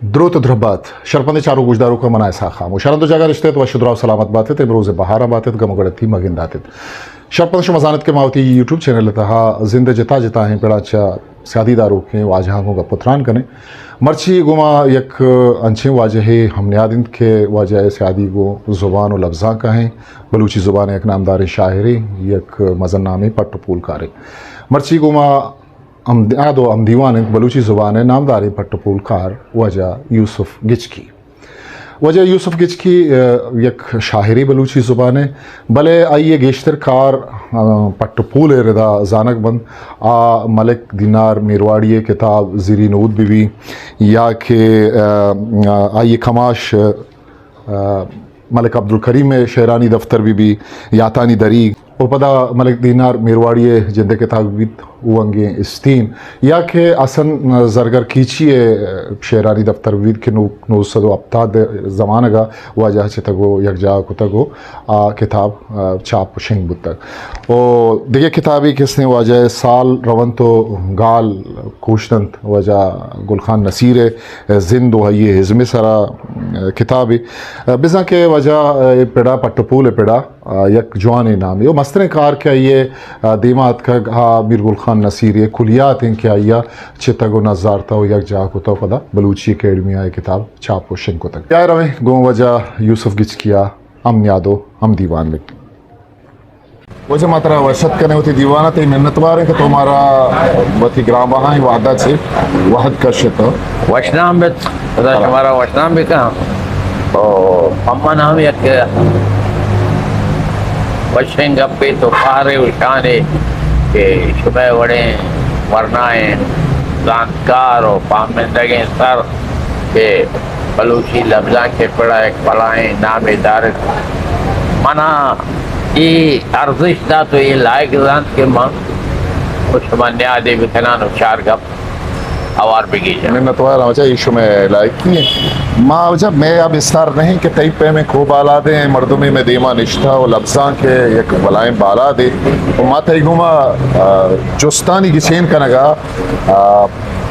درود و دربات شرپند چارو گوشدارو کا منای ساخا مشارند جگہ رشتے تو شدراو سلامت باتت امروز بهار باتت گمگڑتی مگنداتت شرپند شما زانت کے ماوتی یوٹیوب چینل تہا زندہ جتا جتا ہیں پیڑا چا سیادی دارو کے واجہاں کو پتران کنے مرچی گما یک انچیں واجہ ہم نیادند کے واجہ سیادی گو زبان و لفظاں کا ہیں بلوچی زبان ایک نامدار شاعری یک مزن نامی پٹ پول کارے مرچی گما ہم دیوان بلوچی زبان ہے نامداری پٹ پول کار وجہ یوسف گچکی وجہ یوسف گچکی یک شاعری بلوچی زبان ہے بلے آئیے گیشتر کار پٹ پول ردا زانک بند ملک دینار میرواڑی کتاب زیری نود بھی یا کہ آئیے کھموش ملک عبدالکریم شعرانی دفتر بھی یاتانی دریگ اور پدا ملک دینار میرواڑی جندے کتاب بھی وانگے استین یا کہ اصن زرگر کیچی شعرانی دفتر وید کے نو صدو ابتاد زمانہ گا واجہ چھتگو یک جا کتگو کتاب چاپ شنگ بتک اور دیگه کتابی کس نے واجہ سال روان تو گال کوشتنت واجہ گلخان نصیر زندو ہے یہ حزم سرا کتابی بزن کے واجہ پیڑا پٹپول پیڑا یک جوانی نامی وہ مستر کار کیا یہ دیمات کا میر گلخان نصیر یہ کلیات ہیں کیا یہ چھتگو نظارتا ہو یک جا کو تو پدا بلوچی اکیڈمی آئے کتاب چاپ و شنگ کو تک کیا رویں گو وجہ یوسف گچکیا ہم یادو ہم دیوان میں وجہ ماترا ورشت کرنے ہوتی دیوانہ تی منتوار ہیں کہ تمہارا وطی گرام وہاں ہی وعدہ سے وحد کرشتا وشنام بیت ہمارا وشنام بھی کہاں اما نام یک وشنگ گپے تو پارے وشانے کہ شبہ وڑے ورنائیں زانتکار و پامندگیں سر کہ بلوچی لفظاں کے پڑا ایک پلائیں نام دارت منا یہ ارزش دا تو یہ لائق زانت کے ماں کچھ منیادے بکنان و چار گپ اوار بگی جائے منتوار وجہ ایشو میں لائق کی ہیں ماں جب میں اب استار نہیں کہ تئی پہ میں خوب بالا دیں مردمی میں دیما نشتہ و لفظاں کے یک بلائیں بالا دے و ماں تئی گوما جستانی کی چین کنگا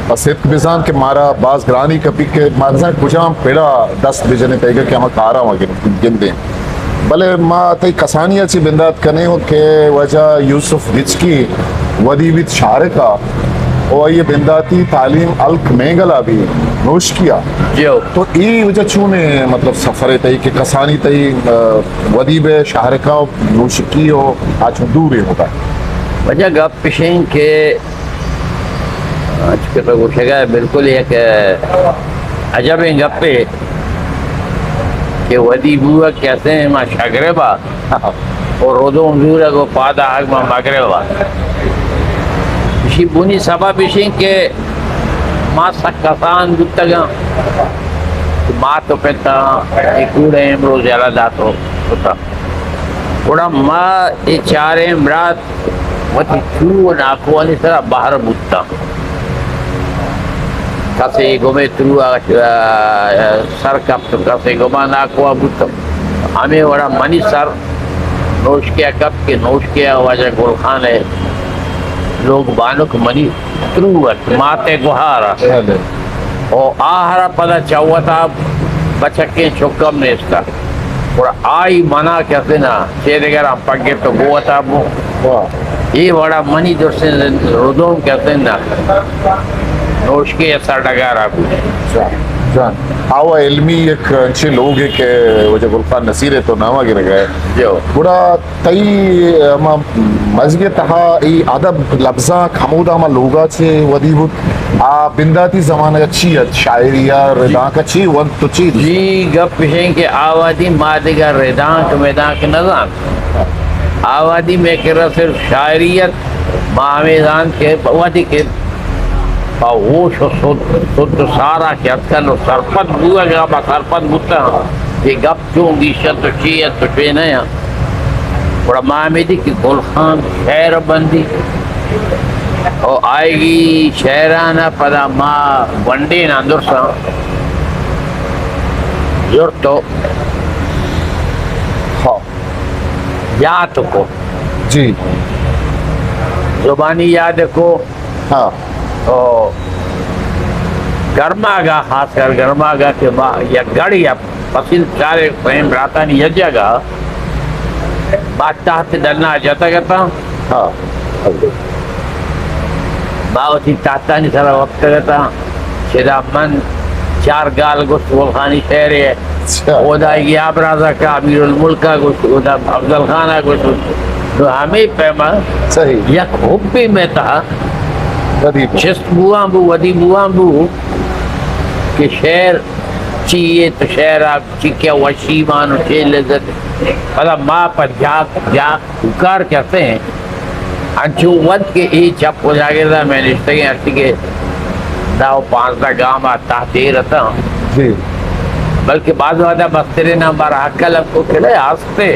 بس ایک بزان کے مارا باز گرانی کپی کے مارزان کجام پیڑا دست بجنے پیگا کہ ہمیں کارا ہوں گن دیں بلے ماں تئی کسانیہ چی بندات کنے ہو کہ وجہ یوسف گچکی ودیویت شارکا اور یہ بنداتی تعلیم الک مینگلا بھی نوش کیا تو ای وجہ چونے مطلب سفر تئی کہ کسانی تئی ودیب شہرکا نوش کی ہو آج دور ہی ہوتا ہے وجہ گپ پشیں کہ آج کے تو گوشے گا بالکل ایک عجب گپ پہ کہ ودیب ہوا کیسے ہیں ماں شگربا اور رودو انجورہ کو پادا حق ماں مغربا بونی سبا بشیں کہ ماں سکتان گتگا ماں تو پیتا ایکوڑے امروز یلدات ہوتا اوڑا ماں ای چارے امرات وطی چو ناکوانی سرا باہر بودتا کسی گمے ترو سر کپ تو کسی گمہ ناکوا بودتا ہمیں اوڑا منی سر نوش کیا کپ کے نوش کیا واجہ گلخان ہے لوگ بانک منی تروت ماتے گوھارا اور آہرا پدا چاوتا بچکیں چکم نیستا اور آئی منا کہتے نا چیرے گر ہم پگے تو گوتا بو یہ بڑا منی در سے ردوم کہتے نا نوش کے ایسا ڈگارا بو جان آوا علمی ایک انچے لوگ ہیں کہ وجہ گلخان نصیر ہے تو نامہ گرے گئے جو بڑا تئی مزگے تہا ای ادب لفظاں کھمودا ما لوگا چھے ودی بود بنداتی زمانہ چی شاعریہ رداں کا چی وقت تو چی جی گپ ہیں کہ آوادی مادگا رداں کا میدان کے نظام آوادی میں کرا صرف شاعریت معامیدان کے وادی کے پاوش و سد سارا کیا کن سرپت بوگا گا با سرپت بوتا یہ گپ چون گیشت و چیت و چوینا ہے بڑا معامیدی کی گلخان شہر بندی اور آئے گی شہرانہ پدا ماں ونڈی ناندر سا زور تو یاد کو جی زبانی یاد کو ہاں گرما گا خاص کر گرما گا کے یا گڑ یا فصل چارے فریم راتانی یہ جگہ بات تحت ڈلنا جاتا کرتا ہاں باوتی تحتانی سارا وقت کرتا چیدہ من 4 گال گوشت غلخانی شہر ہے خدا کی آبرازہ کا امیر الملک کا گوشت خدا افضل خانہ گوشت تو ہمیں پیما صحیح یک حبی میں تھا ردیب چست بوان بو ودی بوان بو کہ شہر چیئے تو شہر آپ چکیا وشیمان و چیئے لذت پتا ماں پر جاک اکار کرتے ہیں انچو ود کے ای چپ ہو جاگے تھا میں نشتے گئے ارتی کے داو 15 گاما تحتی رہتا ہوں جی بلکہ بعض وعدہ بسترے نمبر حقل اب کو کھلے آستے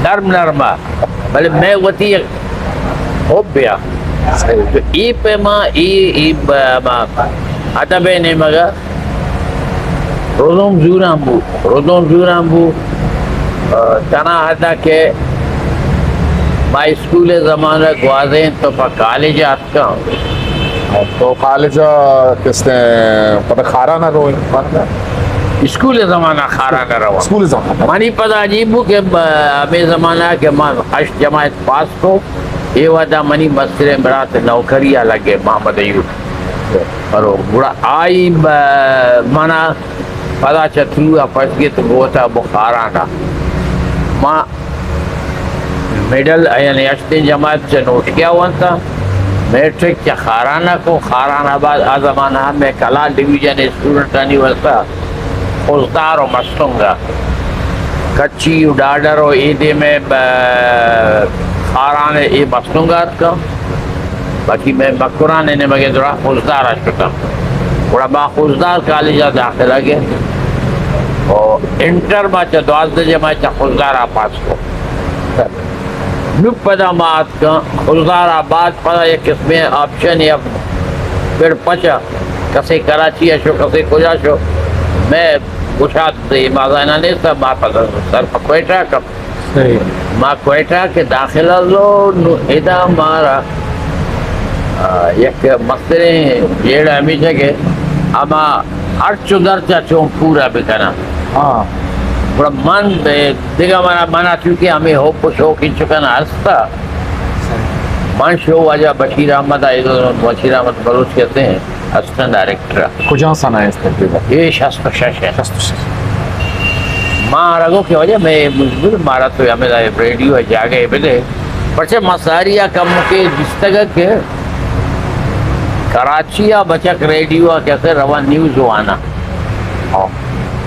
نرم نرما بلے میں وطی خوب بیا تو ای پہ ماں ای عدبے نے مگا روزوم زورام بو تنا حدا کہ ما اسکول زمانہ گوازیں تو پا کالج آت کا تو کالج کس نے پتہ کھارا نہ روئے اسکول زمانہ خارا نہ رہا اسکول زمانہ مانی پتہ عجیب ہو کہ ہمیں زمانہ کہ ماں 8 جماعت پاس کو یہ وعدہ منی مسئلے برات نوکریہ لگے محمد ایوب اور بڑا آئی مانا پتا چترو پس گئے تو وہ تھا بخارانا ماں میڈل یعنی 8 جماعت سے نوٹ کیا ہوا تھا میٹرک کیا خارانہ کو خاران آباد آزمانہ میں کلا ڈویژن اسٹوڈنٹانی وسطہ خوزدار و مستنگا کچی و ڈاڈر و ایدے میں خاران ای مستنگات کا باقی میں مکرانے نے مگے درہ خوزدار اشکتا بڑا با خوزدار کالجہ داخلہ گئے اور انٹر ما چا 12 جماعت چا خوزدار آپاس کو نب پدا مات کا خوزدار آباد پدا یک قسمیں آپشن یا پھر پچا کسی کراچی شو کسی کجا شو میں گشاد دے مازائنہ نہیں سا ما پدا سر پا کوئٹا کب ما کوئٹا کے داخلہ لو ایدہ مارا یک مستریں جیڑا ہمیشہ کے اما ارچو درچا چون پورا بکنا ہاں بڑا من دیگا منا چونکہ ہمیں ہوپ و شوق ان چکنا ہستا من شو واجہ بشیر احمد بشیر احمد بلوچ کہتے ہیں اسسٹنٹ ڈائریکٹر کجا سانا ہے اس تقریبا یہ 66 ہے ماں رگو کی وجہ میں مجبور مارا تو ہمیں ریڈیو ہے جاگے بلے پرچہ مساریہ کم کے جس تک کے کراچی یا بچک ریڈیو کیسے روان نیوز ہو آنا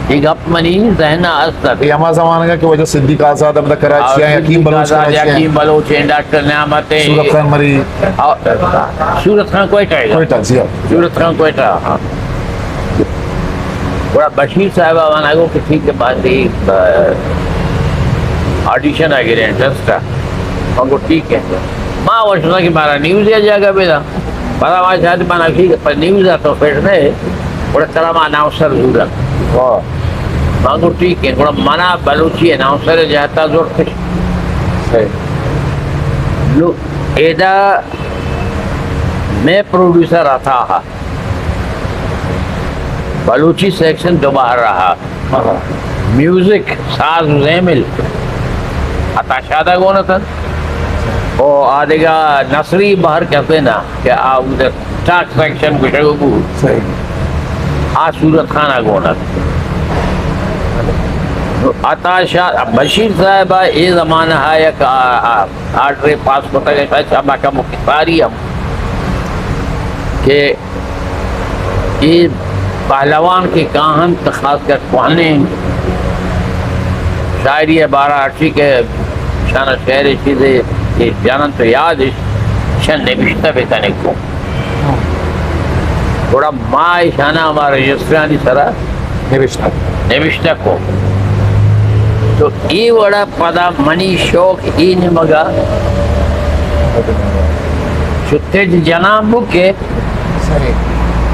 ایک اپنی ذہنہ استر یہ ہمارا زمانہ کا کہ وجہ صدیق آزاد اب تک کراچی ہیں یقین بلوچ کراچی ہیں یقین بلوچ ہیں ڈاکٹر نعمتیں سورت خان مری سورت خان کوئٹہ ہے کوئٹہ جی سورت خان کوئٹہ ہاں بڑا بشیر صاحبہ وانا گو کہ ٹھیک ہے بات ہی آڈیشن آگے رہے انٹرسٹ ہم کو ٹھیک ہے ماں وہ سنا کہ مارا نیوز یا جاگا بیدا بڑا وہاں شاید مانا ٹھیک ہے پر نیوز آتا پھر نہیں بڑا طرح ماں اناؤنسر دورک ماں کو ٹھیک ہے بڑا مانا بلوچی اناؤنسر جاتا زور خوش لو ایدہ میں پروڈیوسر آتا ہا بلوچی سیکشن دوبار رہا میوزک ساز زیمل عطا شادہ گونا تھا اور آدھگا نصری باہر کہتے نا کہ ادھر ٹاک سیکشن بشگو بو صورت خانہ گونا تھا عطا شاہ بشیر صاحبہ یہ زمانہ ہے یک آرڈر پاس کو تک شاہ کا مختاری ہم کہ یہ پہلوان کے کاہن خاص کر کوہنے شاعری 12 کے شانہ شہر چیزیں یہ جانن تو یاد شن نبشتہ بیتانے کو بڑا ماں شانہ ہمارا رجسٹرانی سرا نبشتہ کو تو ای وڑا پدا منی شوق ای نمگا چھتے جناب بکے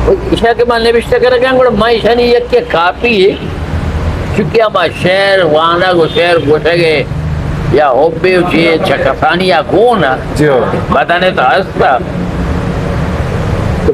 عشاء کے ماں نبشتہ کر رکھیں گوڑا ماں عشاء نہیں یک کے کافی ہے چونکہ ہمارا شہر وانا کو شہر گوٹھے گئے یا ہوبے اچھے چکسانی یا گونا بتانے تو ہستا تو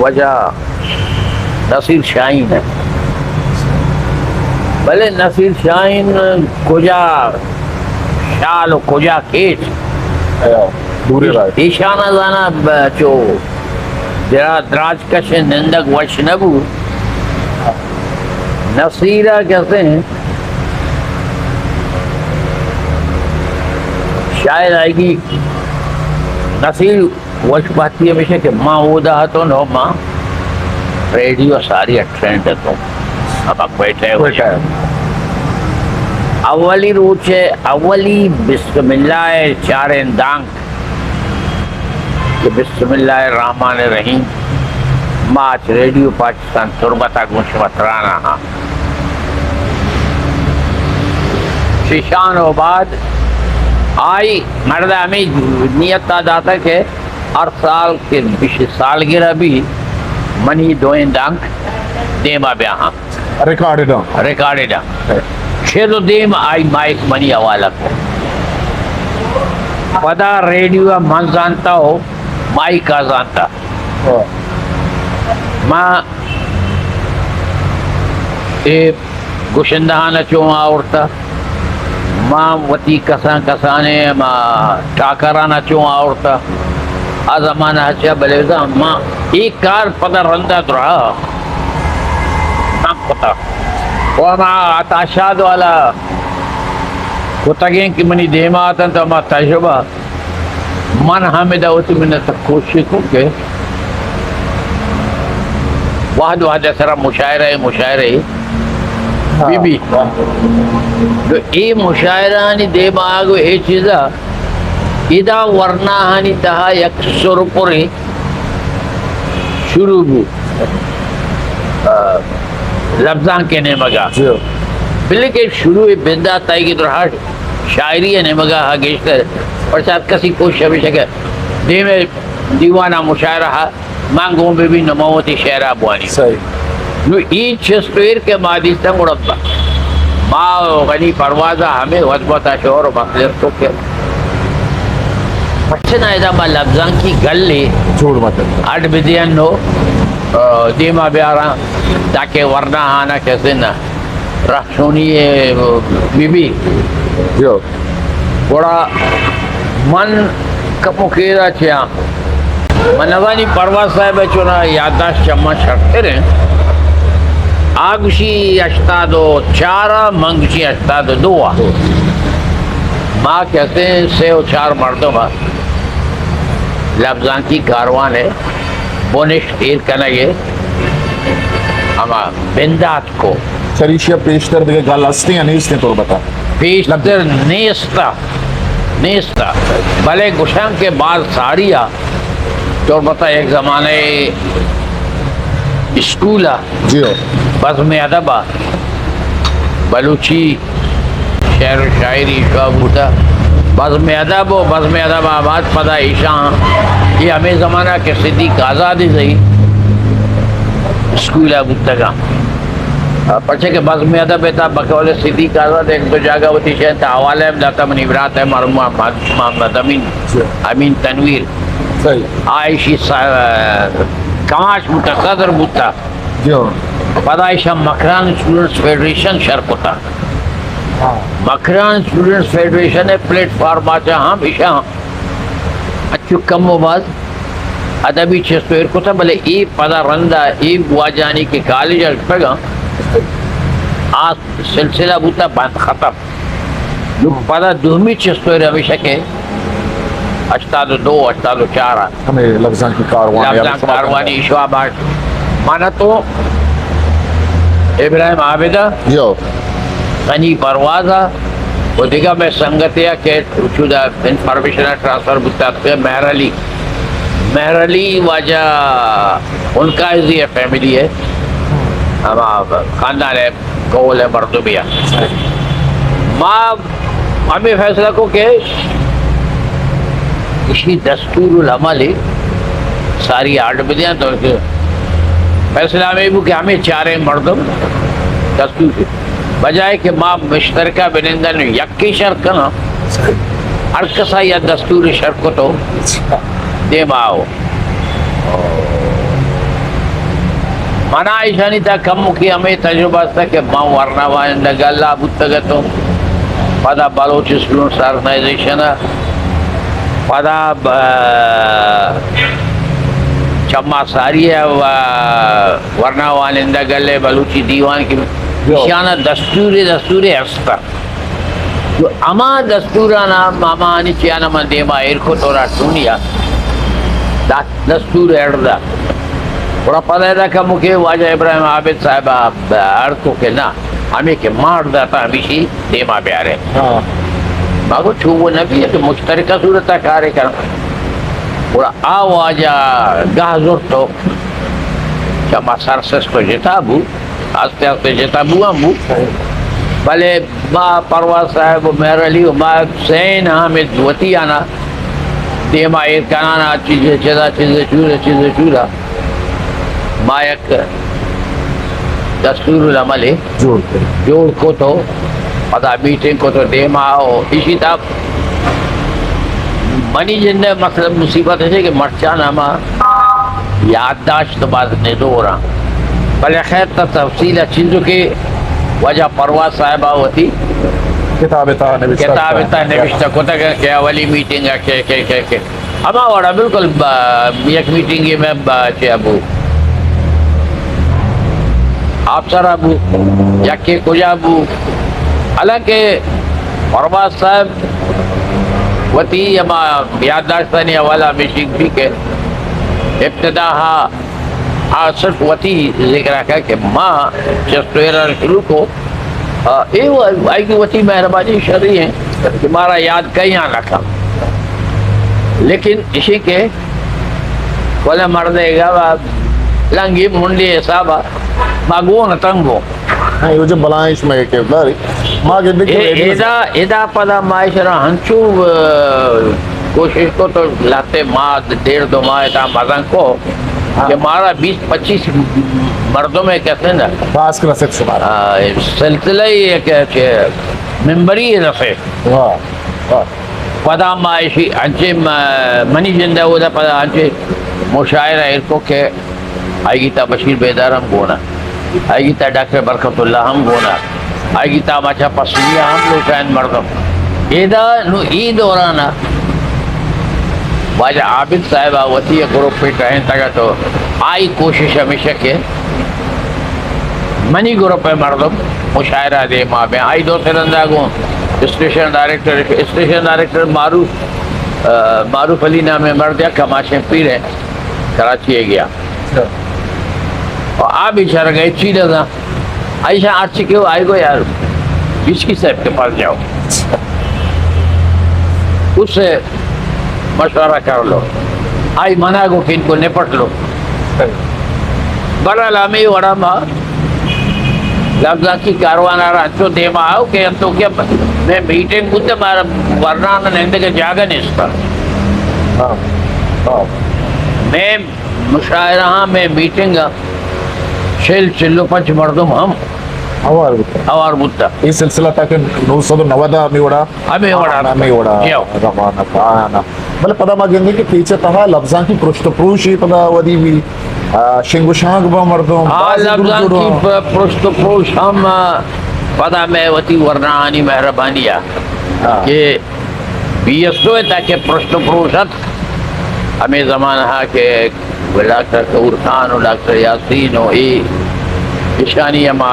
وجہ نصیر شاہین ہے. بھلے نصیر شاہین کجا شال و کجا کیچ دوری رائے ایشانہ زانا چو دراج کش نندک وش نبو نصیرہ کہتے ہیں. شاید آئے گی نصیر وش باتتی ہمیشہ کہ ماں اودا تو نو ماں ریڈیو ساری ٹرینڈ تو اب بیٹھے ہوئے اولی روچے اولی بسم اللہ چارین دانک کہ بسم اللہ الرحمن الرحیم ماچ ریڈیو پاکستان تربتا گوش مترانا ہاں شیشان و بعد آئی مردہ ہمیں نیت داتا کہ ہر سال کے سالگرہ بھی منی دوئن دانک دیما بیا ہاں ریکارڈڈ چھ تو دیم آئی مائک منی حوالہ کو پدا ریڈیو من جانتا ہو مائک کا جانتا ماں گوشندہانہ چوں آورتا ماں وتی کسانے ماں ٹاکرانہ چوں آورتا آ زمانہ ہچا بلیزا ماں ایک کار پدا رندہ درہا پتا وما اتاشاد والا کتگیں کی منی دیما آتا تو ما تجربہ من حامدہ ہوتی میں نے تک کوشش کو کہ واحد سرا مشاعرہ بی بی تو ای مشاعرانی دیما آگو ای چیزا ادا ورناہانی تہا یک سر پوری شروع بھی لفظاں کے نمگا بلکہ شروع بندہ تائی کی طرح شاعری نمگا گیشتر اور ساتھ کسی کوشش ہمیشہ کہ دیمے دیوانہ مشاعرہ مانگوں میں بھی نموتی شعرہ بوانی نو ای چھسپیر کے مادیستہ مڑبا ماں غنی پروازہ ہمیں وضبطہ شعور و مخلص تو کیا پچھنا ایدہ با لفظاں کی گل لے جھوڑ مطلب اڈ بدیان نو دیما بیارا تاکہ ورنہ آنا کیسے نہ رخشونی بی بی جو بڑا من کپو کیرا چھیا منوانی پرواز صاحب چونا یادداشت چما شرطے رہے آگشی اشتادو چارا منگشی اشتادو دوا ماں کہتے ہیں 3 مردوں کا لفظان کی کاروان ہے بونش تیر کنگے اما بندات کو چریشیہ پیشتر دیگے گل ہستے یا نہیں اس نے تو بتا پیشتر نیستا بھلے گشن کے بعد ساڑیا تو بتا ایک زمانے اسکولا جی ہو بزم ادبا بلوچی شعر و شاعری شعب ہوتا بزم ادب آباد پدا ایشان یہ ہمیں زمانہ کے صدیق آزادی سے اسکول بودتا پچھے کہ بزم ادب ہے بقول صدیق آزاد ایک دو جگہ ہوتی شہر تا حوالے میں داتا من عبرات ہے مرحوم محمد امین تنویر عائشی کماش متصدر بودتا پدا ایشان مکران اسٹوڈنٹس فیڈریشن شرک ہوتا مکران اسٹوڈنٹس فیڈریشن ہے پلیٹ فارم آچا ہم ایشان اچھو کم و بعد ادبی چیز تو ارکو تھا بلے ای پدا رندہ ای بواجانی کی کالج پگا آج سلسلہ بوتا بند ختم جو پدا دومی چیز تو ہمیشہ کے 82 84 ہمیں لفظان کی کاروانی شعب آٹ مانا تو ابراہیم عابدہ جو غنی پروازہ وہ دیگا میں سنگتیا کہ چودہ انفارمیشن ٹرانسفر بتاتے ہیں مہر علی واجہ ان کا ایزی ہے فیملی ہے خاندان ہے قول ہے مردوبیہ ماں ہمیں فیصلہ کو کہ اسی دستور العمل ہے ساری 8 بدیاں تو فیصلہ میں بھی کہ ہمیں 4 مردم دستور بجائے کہ ماں مشترکہ بنندن یکی شرک کرنا ہر کسا یا دستور شرک کو تو دے ماں mana ishani ta kamu ki hame tajruba sta ke ma warna wa ndagalla buttagato pada Balochistan organization pada chamma sariya wa warna wa ndagalle Balochi diwan ki ishana dasturi asta تو اما دستورانا ماما نیچیانا من دیما ایرکو تورا دنیا دستور اردا اور پتہ ہے کہ مکے واجہ ابراہیم عابد صاحب ارکو کے نا ہمیں کہ مار داتا ہمیشی دیما بیارے باگو چھو نبی ہے کہ مشترکہ صورتہ کارے کرنا اور آواجہ گاہ زور تو چما سرسس تو جتابو آستے آستے جتابو ہمو بھلے ما پرواز صاحب میرا لیو ما سین حامد وطی آنا دیما ایرکانانا چیزیں چورا ما یک دستور العمل جوڑ کو تو پتا میٹنگ کو تو دیما ہو اسی طرح منی جن مطلب مصیبت ہے کہ مرچانا ما یادداشت بعد نے دورا بھلے خیر تا تفصیل چیزوں کے وجہ پرواز صاحبہ ہوتی کتاب تا نوشتہ کو تک کہ اولی میٹنگ ہے اما وڑا بالکل یک میٹنگ میں چے ابو آپ سر ابو یکی کجا ابو حالانکہ پرواز صاحب ہوتی اما یادداشتانی حوالہ مشنگ بھی کہ ابتدا صرف وتی ذکر ہے کہ ماں چستویرہ شروع کو آئی کی وتی مہربانی شرعی ہیں کہ مارا یاد کہیں آنا کھا لیکن اسی کے کولے مردے گا لنگی منڈی حسابہ ماگون تنگو یہ جو بلائش میں کہ داری ماں کے دیکھیں ایدہ پدا معاشرہ ہنچو کوشش کو تو لاتے ماں دیر دو ماہ ایتا مزن کو کہ مارا 20-25 مردوں میں کہتے ہیں نا باس کے رسک شمارا سلسلہ ہی ہے کہ ممبری رسک پدا معاشی انچے منی جندہ ہو دا پدا انچے مشاعرہ ارکو کہ آئی گی تا بشیر بیدار ہم گونا آئی گی تا ڈاکٹر برکت اللہ ہم گونا آئی گی تا مچا پسنیہ ہم لوٹائن مردم ایدہ نو ای دورانا واجہ عابد صاحبہ وطی گروپ پہ کہیں تگا تو آئی کوشش ہمیشہ کہ منی گروپ پہ مردم مشاعرہ دے ماں میں آئی دو سرندہ گوں اسٹیشن ڈائریکٹر معروف علی نام مردیا کماشیں پیر ہے کراچی ہے گیا اور آپ اشارہ گئے چیلہ تھا عائشہ آرچی کے آئی گو یار گچکی صاحب کے پاس جاؤ اس سے مشورہ کر لو آئی منع کو کہ ان کو نپٹ لو برحال ہمیں وڑا ماں لفظہ کی کاروان آ رہا تو دیما آؤ کہ تو کیا میں میٹنگ بودتے مارا ورنانا نہندے کے جاگا نہیں اس پر میں مشاعرہ ہاں میں میٹنگ چلو پنچ مردم ہم اوار بودتا یہ سلسلہ تھا کہ 990 ہمیں وڑا روانہ کانا بلے پدا ما گندے کہ پیچھے تہا لفظاں کی پرشت پروشی پدا ودی بھی شنگو شانگ با مردوں لفظاں کی پرشت پروش ہم پدا میں وتی ورنانی مہربانیہ کہ بیسو ہے تاکہ پرشت پروشت ہمیں زمانہ کہ ڈاکٹر کور خان و ڈاکٹر یاسین و ای اشانی اما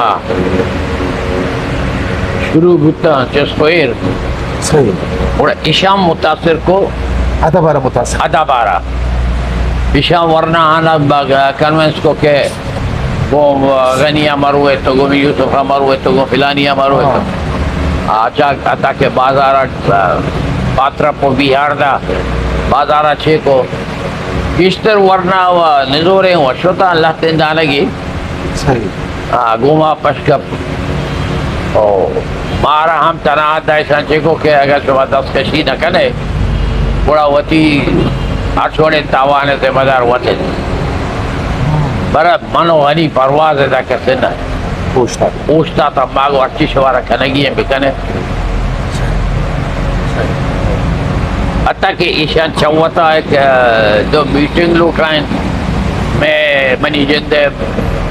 شروع ہوتا چسپویر اور اشام متاثر کو ادبارہ متاثر ادبارہ اشام ورنہ آنا کنونس کو کہ وہ غنیہ مروے تو گو یوسف مروے تو گو فلانیہ مروے تو آتا کہ بازارہ پاترہ پو بیہار دا بازارہ چھے کو کشتر ورنہ و نزوریں و شتا اللہ تندانگی گوما پشکپ مارا ہم تناہت دائشان چکو کہ اگر شما دست کشی نہ کنے بڑا وطی اچھوڑے تاوانے سے مدار وطن برا منو غنی پرواز ہے دا کسی نہ پوچھتا تا ماغو اچھی شوارا کنگی ہیں بکنے حتیٰ کہ ایشان چوتا ہے کہ دو میٹنگ لوٹائیں میں منی جندے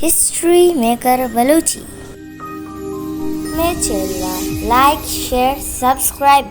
History Maker Balochi. Make sure like, share, subscribe.